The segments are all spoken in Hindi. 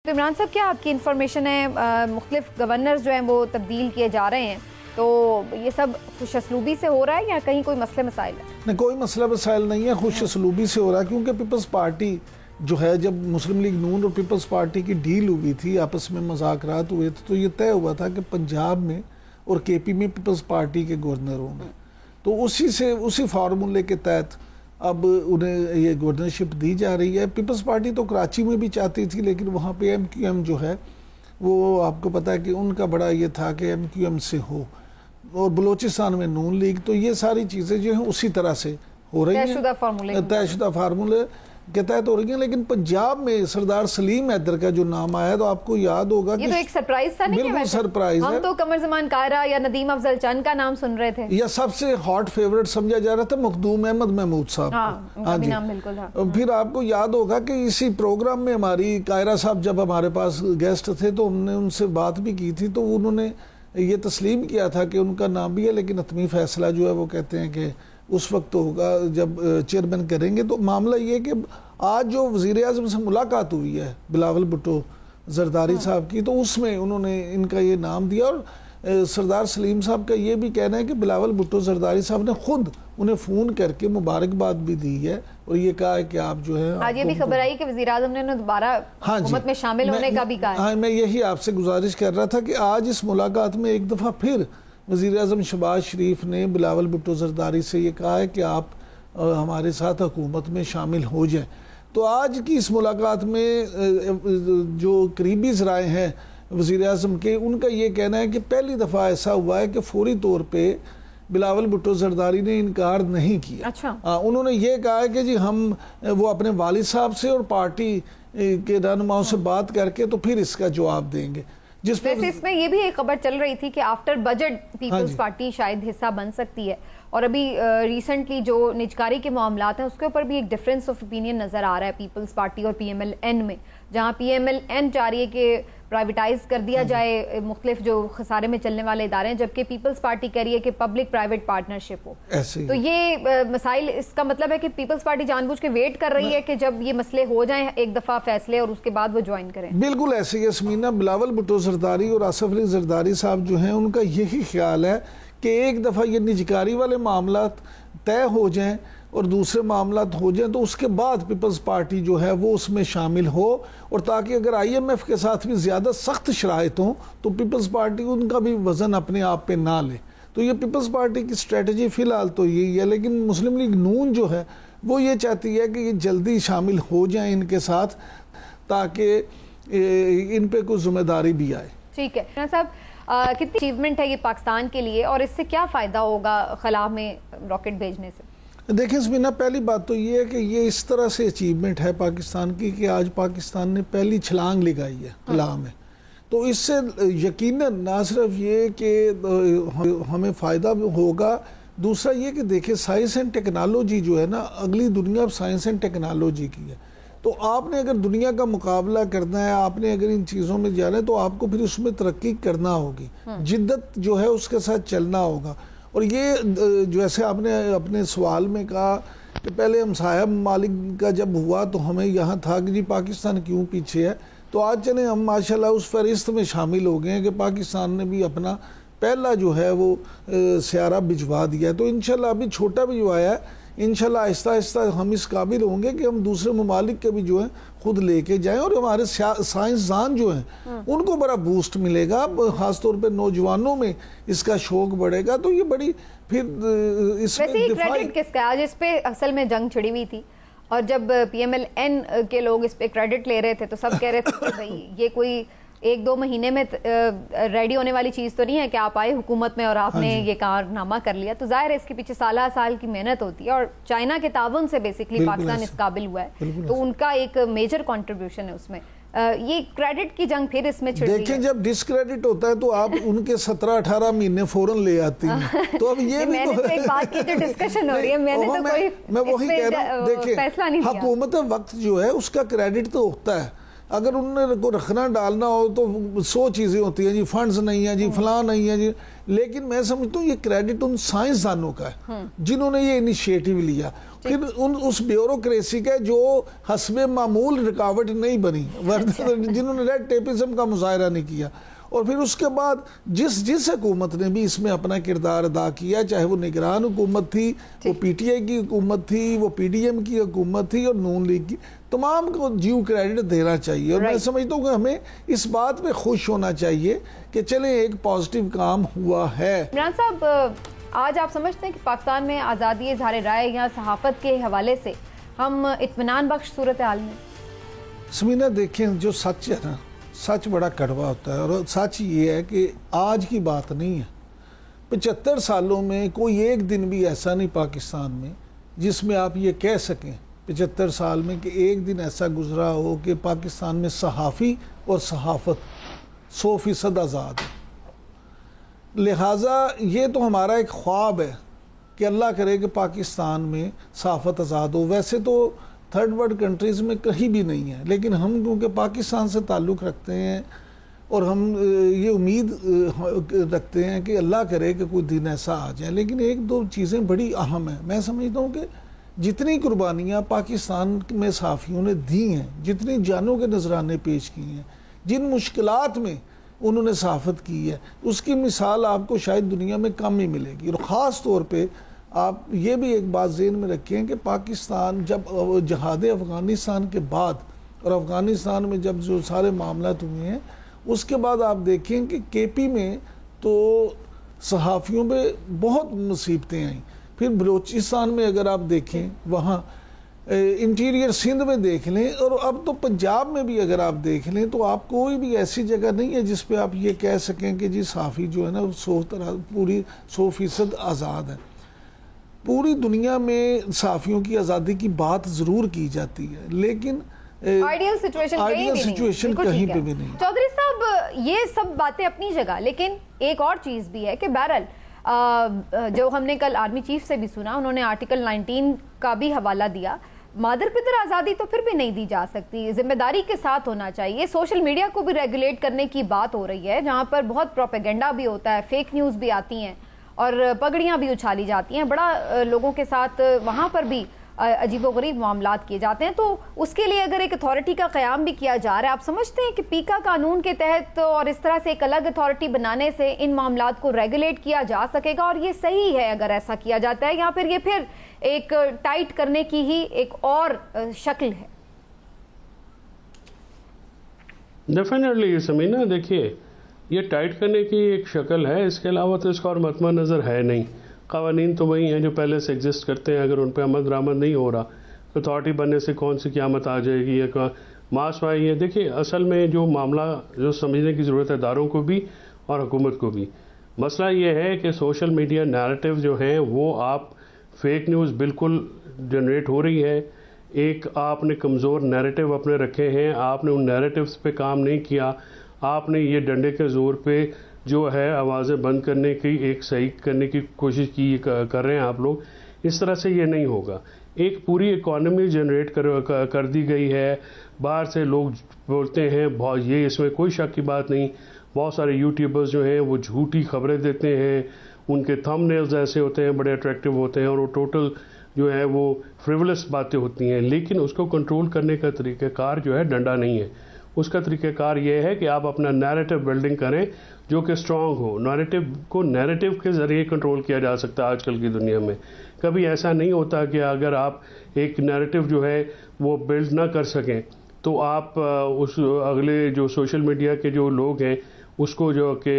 तो इमरान साहब, क्या आपकी इन्फॉर्मेशन है मुख्तलिफ गवर्नर्स जो हैं वो तब्दील किए जा रहे हैं, तो ये सब खुश असलूबी से हो रहा है या कहीं कोई मसले मसाइल है? नहीं, कोई मसला मसाइल नहीं है, खुश असलूबी से हो रहा है। क्योंकि पीपल्स पार्टी जो है, जब मुस्लिम लीग नून और पीपल्स पार्टी की डील हुई थी, आपस में मुज़ाकरात हुए थे, तो ये तय हुआ था कि पंजाब में और केपी में पीपल्स पार्टी के गवर्नर होंगे। तो उसी फार्मूले के तहत अब उन्हें ये गवर्नरशिप दी जा रही है। पीपल्स पार्टी तो कराची में भी चाहती थी, लेकिन वहाँ पे MQM जो है वो आपको पता है कि उनका बड़ा ये था कि MQM से हो, और बलूचिस्तान में नून लीग। तो ये सारी चीज़ें जो हैं उसी तरह से हो रही हैं, तयशुदा फार्मूले के तहत हो रही हैं। लेकिन पंजाब में सरदार सलीम हैदर का जो नाम आया, तो आपको याद होगा ये तो एक सरप्राइज था। नहीं, बिल्कुल सरप्राइज है। हम तो कमर जमान कायरा या नदीम अफजल चंद का नाम सुन रहे थे, या सबसे हॉट फेवरेट समझा जा रहा था मखदूम अहमद महमूद साहब। हाँ जी, नाम बिल्कुल था। फिर आपको याद होगा कि इसी प्रोग्राम में हमारी कायरा साहब जब हमारे पास गेस्ट थे, तो हमने उनसे बात भी की थी, तो उन्होंने ये तस्लीम किया था कि उनका नाम भी है, लेकिन हतमी फैसला जो है वो कहते हैं कि उस वक्त होगा जब चेयरमैन करेंगे। तो मामला ये कि आज जो वज़ीर आज़म से मुलाकात हुई है बिलावल भुट्टो जरदारी साहब की, तो उसमें उन्होंने इनका ये नाम दिया। और सरदार सलीम साहब का ये भी कहना है कि बिलावल भुट्टो जरदारी साहब ने खुद उन्हें फ़ोन करके मुबारकबाद भी दी है, और ये कहा है कि आप जो है, आज ये भी खबर आई कि वज़ीर आज़म ने दोबारा हुकूमत में शामिल होने का भी कहा। हाँ, मैं यही आपसे गुजारिश कर रहा था कि आज इस मुलाकात में एक दफ़ा फिर वज़ीर आज़म शहबाज शरीफ ने बिलावल भुट्टो जरदारी से ये कहा है कि आप हमारे साथ हुकूमत में शामिल हो जाएं। तो आज की इस मुलाकात में जो करीबी ज़राए हैं वज़ीर आज़म के, उनका ये कहना है कि पहली दफ़ा ऐसा हुआ है कि फौरी तौर पे बिलावल भुट्टो जरदारी ने इनकार नहीं किया। अच्छा। उन्होंने ये कहा है कि जी वो अपने वालिद साहब से और पार्टी के रहनुमाओं से बात करके तो फिर इसका जवाब देंगे। वैसे इसमें ये भी एक खबर चल रही थी कि आफ्टर बजट पीपल्स पार्टी शायद हिस्सा बन सकती है, और अभी रिसेंटली जो निजकारी के मामलात हैं उसके ऊपर भी एक डिफरेंस ऑफ ओपिनियन नज़र आ रहा है पीपल्स पार्टी और PMLN में, जहाँ PMLN चाह रही है कि प्राइवेटाइज कर दिया जाए मुख्तलिफ जो खसारे में चलने वाले इदारे हैं, जबकि पीपल्स पार्टी कह रही है कि पब्लिक प्राइवेट पार्टनरशिप हो। तो ये मसाइल, इसका मतलब है कि पीपल्स पार्टी जानबूझ के वेट कर रही है कि जब ये मसले हो जाएं एक दफ़ा फैसले, और उसके बाद वो ज्वाइन करें। बिल्कुल ऐसे ही यस्मीना, बिलावल भुट्टो जरदारी और आसफ अली जरदारी साहब जो हैं, उनका यही ख्याल है कि एक दफ़ा ये निजकारी वाले मामलात तय हो जाएं और दूसरे मामलात हो जाएं, तो उसके बाद पीपल्स पार्टी जो है वो उसमें शामिल हो, और ताकि अगर IMF के साथ भी ज़्यादा सख्त शराइत हों तो पीपल्स पार्टी उनका भी वज़न अपने आप पे ना ले। तो ये पीपल्स पार्टी की स्ट्रेटजी फ़िलहाल तो यही है। लेकिन मुस्लिम लीग नून जो है वो ये चाहती है कि ये जल्दी शामिल हो जाएँ इनके साथ, ताकि इन पर कोई ज़िम्मेदारी भी आए। ठीक है साहब, कितनी अचीवमेंट है ये पाकिस्तान के लिए, और इससे क्या फ़ायदा होगा खला में रॉकेट भेजने से? देखिए इसमें पहली बात तो ये है कि ये इस तरह से अचीवमेंट है पाकिस्तान की कि आज पाकिस्तान ने पहली छलांग लगाई है खला में। तो इससे यकीनन ना सिर्फ ये कि हमें फ़ायदा होगा, दूसरा ये कि देखिए साइंस एंड टेक्नोलॉजी जो है ना, अगली दुनिया साइंस एंड टेक्नोलॉजी की है। तो आपने अगर दुनिया का मुकाबला करना है, आपने अगर इन चीज़ों में जाना है, तो आपको फिर उसमें तरक्की करना होगी, जिद्दत जो है उसके साथ चलना होगा। और ये जैसे आपने अपने सवाल में कहा कि पहले हमसाया ममालिक का जब हुआ तो हमें यहाँ था कि जी पाकिस्तान क्यों पीछे है, तो आज चले हम माशाल्लाह उस फहरिस्त में शामिल हो गए हैं कि पाकिस्तान ने भी अपना पहला जो है वो सियारा भिजवा दिया है। तो इंशाल्लाह अभी छोटा भी जो आया है, इंशाल्लाह आहिस्ता आहिस्ता हम इस काबिल होंगे कि हम दूसरे ममालिक के भी जो है खुद लेके जाएं, और हमारे साइंसदान जो हैं उनको बड़ा बूस्ट मिलेगा, खासतौर पे नौजवानों में इसका शौक बढ़ेगा। तो ये बड़ी फिर इसमें क्रेडिट किसका? आज इस पे असल में जंग छिड़ी हुई थी, और जब PMLN के लोग इस पे क्रेडिट ले रहे थे तो सब कह रहे थे कि भाई ये कोई 1-2 महीने में रेडी होने वाली चीज़ तो नहीं है कि आप आए हुकूमत में और आपने ये कारनामा कर लिया। तो जाहिर है इसके पीछे साल की मेहनत होती है, और चाइना के ताउन से बेसिकली पाकिस्तान इस काबिल हुआ है, तो उनका एक मेजर कंट्रीब्यूशन है उसमें। ये क्रेडिट की जंग फिर इसमें छिड़ रही है। देखिए जब डिस्क्रेडिट होता है तो आप उनके 17-18 महीने फौरन ले आती हैं। तो अब ये भी मैंने तो एक बात की जो डिस्कशन हो रही है, मैंने तो कोई मैं वही कह रहा हूँ, देखिए फैसला नहीं किया। हुकूमत वक्त जो है उसका क्रेडिट तो होता है, अगर उन्होंने को रखना डालना हो तो 100 चीज़ें होती हैं जी, फंड्स नहीं है जी, फलां नहीं है जी। लेकिन मैं समझता हूँ ये क्रेडिट उन साइंसदानों का है जिन्होंने ये इनिशिएटिव लिया, फिर उस ब्यूरोक्रेसी का जो हस्बे मामूल रुकावट नहीं बनी, जिन्होंने रेड टेपिज्म का मुजाहरा नहीं किया। और फिर उसके बाद जिस हुकूमत ने भी इसमें अपना किरदार अदा किया, चाहे वो निगरान हुकूमत थी, वो पीटीआई की हुकूमत थी, वो पीडीएम की हुकूमत थी और नून लीग की, तमाम को ड्यू क्रेडिट देना चाहिए। और मैं समझता हूँ कि हमें इस बात पे खुश होना चाहिए कि चले एक पॉजिटिव काम हुआ है। इमरान साहब, आज आप समझते हैं कि पाकिस्तान में आज़ादी इज़हार राय या सहाफ़त के हवाले से हम इत्मीनान बख्श सूरत हाल में? समीना देखें, जो सच है ना, सच बड़ा कड़वा होता है। और सच ये है कि आज की बात नहीं है, 75 सालों में कोई एक दिन भी ऐसा नहीं पाकिस्तान में जिसमें आप ये कह सकें 75 साल में कि एक दिन ऐसा गुजरा हो कि पाकिस्तान में सहाफ़ी और सहाफ़त 100% आज़ाद है। लिहाजा ये तो हमारा एक ख्वाब है कि अल्लाह करे कि पाकिस्तान में सहाफ़त आज़ाद हो। वैसे तो थर्ड वर्ल्ड कंट्रीज़ में कहीं भी नहीं है, लेकिन हम क्योंकि पाकिस्तान से ताल्लुक़ रखते हैं और हम ये उम्मीद रखते हैं कि अल्लाह करे कि कोई दिन ऐसा आ जाए। लेकिन एक दो चीज़ें बड़ी अहम हैं। मैं समझता हूँ कि जितनी कुर्बानियाँ पाकिस्तान में सहाफ़ियों ने दी हैं, जितनी जानों के नजराने पेश किए हैं, जिन मुश्किलात में उन्होंने सहाफ़त की है, उसकी मिसाल आपको शायद दुनिया में कम ही मिलेगी। और ख़ास तौर पे आप ये भी एक बात ज़हन में रखें कि पाकिस्तान जब जहाद अफ़गानिस्तान के बाद और अफ़गानिस्तान में जब जो सारे मामलात हुए हैं, उसके बाद आप देखें कि केपी में तो सहाफ़ियों पे बहुत मुसीबतें आईं। फिर बलूचिस्तान में अगर आप देखें, वहाँ इंटीरियर सिंध में देख लें, और अब तो पंजाब में भी अगर आप देख लें, तो आप कोई भी ऐसी जगह नहीं है जिस पे आप ये कह सकें कि जी सहाफ़ी जो है ना पूरी 100% आज़ाद है। पूरी दुनिया में सहाफ़ियों की आज़ादी की बात ज़रूर की जाती है, लेकिन आइडियल सिचुएशन कहीं पे भी नहीं। चौधरी साहब, ये सब बातें अपनी जगह, लेकिन एक और चीज़ भी है कि बहरहाल जो हमने कल आर्मी चीफ से भी सुना, उन्होंने आर्टिकल 19 का भी हवाला दिया। मादर पितर आज़ादी तो फिर भी नहीं दी जा सकती, जिम्मेदारी के साथ होना चाहिए। सोशल मीडिया को भी रेगुलेट करने की बात हो रही है, जहाँ पर बहुत प्रोपेगेंडा भी होता है, फेक न्यूज़ भी आती हैं और पगड़ियाँ भी उछाली जाती हैं। बड़ा लोगों के साथ वहाँ पर भी अजीबोगरीब मामलात किए जाते हैं। तो उसके लिए अगर एक अथॉरिटी का क़याम भी किया जा रहा है, आप समझते हैं कि पीका कानून के तहत और इस तरह से एक अलग अथॉरिटी बनाने से इन मामलात को रेगुलेट किया जा सकेगा, और ये सही है अगर ऐसा किया जाता है, या फिर ये फिर एक टाइट करने की ही एक और शक्ल है? डेफिनेटली समीना, देखिए ये टाइट करने की एक शक्ल है, इसके अलावा तो इसका और मतमा नज़र है नहीं। क़वानीन तो वही हैं जो पहले से एग्जिस्ट करते हैं, अगर उन पर अमल दरामद नहीं हो रहा तो अथॉरिटी बनने से कौन सी क़यामत आ जाएगी या मास वाई है। देखिए असल में जो मामला जो समझने की ज़रूरत है इदारों को भी और हुकूमत को भी, मसला ये है कि सोशल मीडिया नैरेटिव जो हैं वो आप फेक न्यूज़ बिल्कुल जनरेट हो रही है। एक आपने कमज़ोर नैरेटिव अपने रखे हैं, आपने उन नैरेटिव्स पे काम नहीं किया, आपने ये डंडे के ज़ोर पे जो है आवाज़ें बंद करने की एक सही करने की कोशिश की कर रहे हैं आप लोग। इस तरह से ये नहीं होगा। एक पूरी इकॉनमी जनरेट कर दी गई है, बाहर से लोग बोलते हैं, बहुत ये इसमें कोई शक की बात नहीं। बहुत सारे यूट्यूबर्स जो हैं वो झूठी खबरें देते हैं, उनके थंबनेल्स ऐसे होते हैं, बड़े अट्रैक्टिव होते हैं और वो टोटल जो है वो फ्रिवलस बातें होती हैं। लेकिन उसको कंट्रोल करने का तरीक़ाकार जो है डंडा नहीं है, उसका तरीक़ाकार ये है कि आप अपना नैरेटिव बिल्डिंग करें जो कि स्ट्रॉन्ग हो। नैरेटिव को नैरेटिव के ज़रिए कंट्रोल किया जा सकता है आजकल की दुनिया में। कभी ऐसा नहीं होता कि अगर आप एक नैरेटिव जो है वो बिल्ड ना कर सकें तो आप उस अगले जो सोशल मीडिया के जो लोग हैं उसको जो कि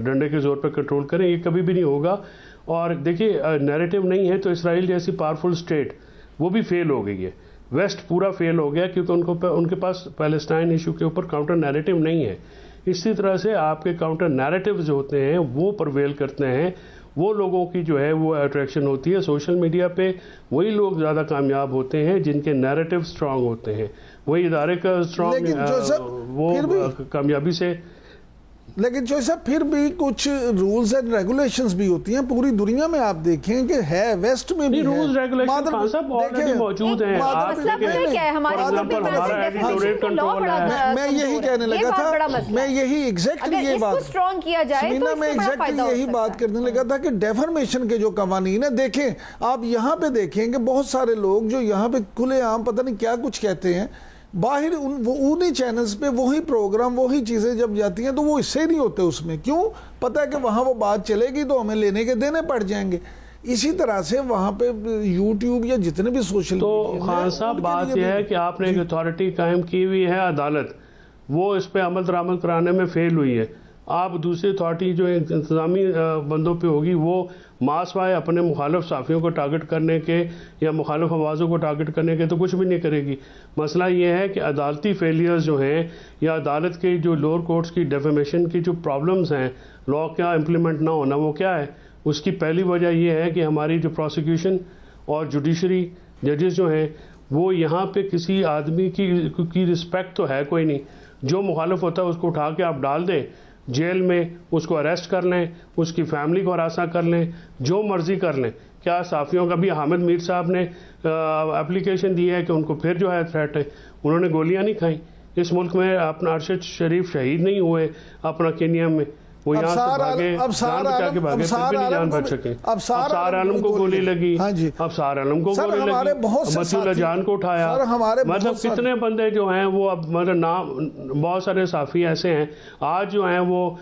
डंडे के ज़ोर पर कंट्रोल करें, ये कभी भी नहीं होगा। और देखिए नैरेटिव नहीं है तो इसराइल जैसी पावरफुल स्टेट वो भी फेल हो गई है, वेस्ट पूरा फेल हो गया क्योंकि उनके पास पैलेस्टाइन इशू के ऊपर काउंटर नैरेटिव नहीं है। इसी तरह से आपके काउंटर नैरेटिव जो होते हैं वो परवेल करते हैं, वो लोगों की जो है वो अट्रैक्शन होती है। सोशल मीडिया पे वही लोग ज़्यादा कामयाब होते हैं जिनके नैरेटिव स्ट्रांग होते हैं, वही इदारे का स्ट्रांग वो कामयाबी से लेकिन जो साहब फिर भी कुछ रूल्स एंड रेगुलेशंस भी होती हैं पूरी दुनिया में। आप देखें कि है, वेस्ट में भी रूल्स रेगुलेशन सब ऑलरेडी मौजूद हैं। मैं यही कहने लगा था, मैं यही एग्जैक्टली ये बात स्ट्रॉन्ग किया जाए, मैं एग्जैक्टली यही बात करने लगा था कि डेफर्मेशन के जो कवानीन है, देखें आप यहाँ पे देखेंगे बहुत सारे लोग जो यहाँ पे खुलेआम पता नहीं क्या कुछ कहते हैं, बाहर उन्हीं चैनल्स पे वही प्रोग्राम वही चीज़ें जब जाती हैं तो वो इससे नहीं होते उसमें। क्यों? पता है कि वहाँ वो बात चलेगी तो हमें लेने के देने पड़ जाएंगे। इसी तरह से वहाँ पे यूट्यूब या जितने भी सोशल तो खान साहब बात यह है कि आपने एक अथॉरिटी कायम की हुई है अदालत, वो इस पर अमल दरामद कराने में फेल हुई है। आप दूसरी अथॉरिटी जो इंतज़ामी बंदों पे होगी वो मास वाए अपने मुखालिफ साफियों को टारगेट करने के या मुखालिफ आवाज़ों को टारगेट करने के तो कुछ भी नहीं करेगी। मसला ये है कि अदालती फेलियर्स जो हैं या अदालत के जो लोअर कोर्ट्स की डेफेमेशन की जो प्रॉब्लम्स हैं, लॉ का इम्प्लीमेंट ना होना, वो क्या है? उसकी पहली वजह यह है कि हमारी जो प्रोसिक्यूशन और जुडिशरी जजेस जो हैं वो यहाँ पे किसी आदमी की रिस्पेक्ट तो है कोई नहीं। जो मुखालिफ होता है उसको उठा के आप डाल दें जेल में, उसको अरेस्ट कर लें, उसकी फैमिली को हरासा कर लें, जो मर्जी कर लें। क्या साफियों का भी हामिद मीर साहब ने एप्लीकेशन दी है कि उनको फिर जो है थ्रेट है, उन्होंने गोलियां नहीं खाई। इस मुल्क में अपना अरशद शरीफ शहीद नहीं हुए अपना केनिया में, वो यहाँ से भागे, जान बचा के भागे, फिर भी नहीं जान बच सके। अब सार आलम को गोली लगी, अब सार आलम को गोली लगी, मसूला जान को उठाया। मतलब कितने बंदे जो हैं वो अब मतलब नाम, बहुत सारे साफी ऐसे हैं आज जो हैं वो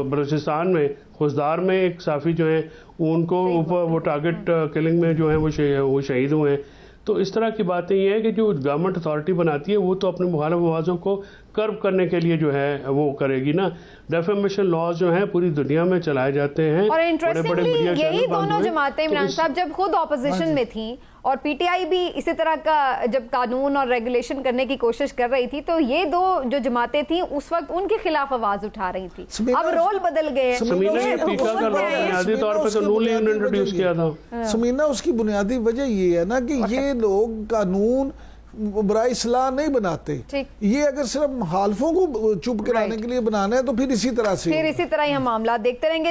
बलूचिस्तान में खुशदार में एक साफी जो है उनको ऊपर वो टारगेट किलिंग में जो है वो शहीद हुए हैं। तो इस तरह की बातें ये है कि जो गवर्नमेंट अथॉरिटी बनाती है वो तो अपने मुखालिफ आवाज़ों को कर्ब करने के लिए जो है वो करेगी ना। डेफेमेशन लॉज जो हैं पूरी दुनिया में चलाए जाते हैं। और इंटरेस्टिंगली यही दोनों जमातें इमरान साहब जब खुद ऑपोजिशन में थी और पीटीआई भी इसी तरह का जब कानून और रेगुलेशन करने की कोशिश कर रही थी, तो ये दो जो जमातें थी उस वक्त उनके खिलाफ आवाज उठा रही थी। अब रोल बदल गए। बुनियादी तौर पर तो नून लीग ने इंट्रोड्यूस किया था। समीना, उसकी बुनियादी वजह ये है ना कि ये लोग कानून बराए इस्लाह नहीं बनाते। ये अगर सिर्फ मुखालफों को चुप कराने के लिए बनाना है तो फिर इसी तरह ही हम मामला देखते रहेंगे।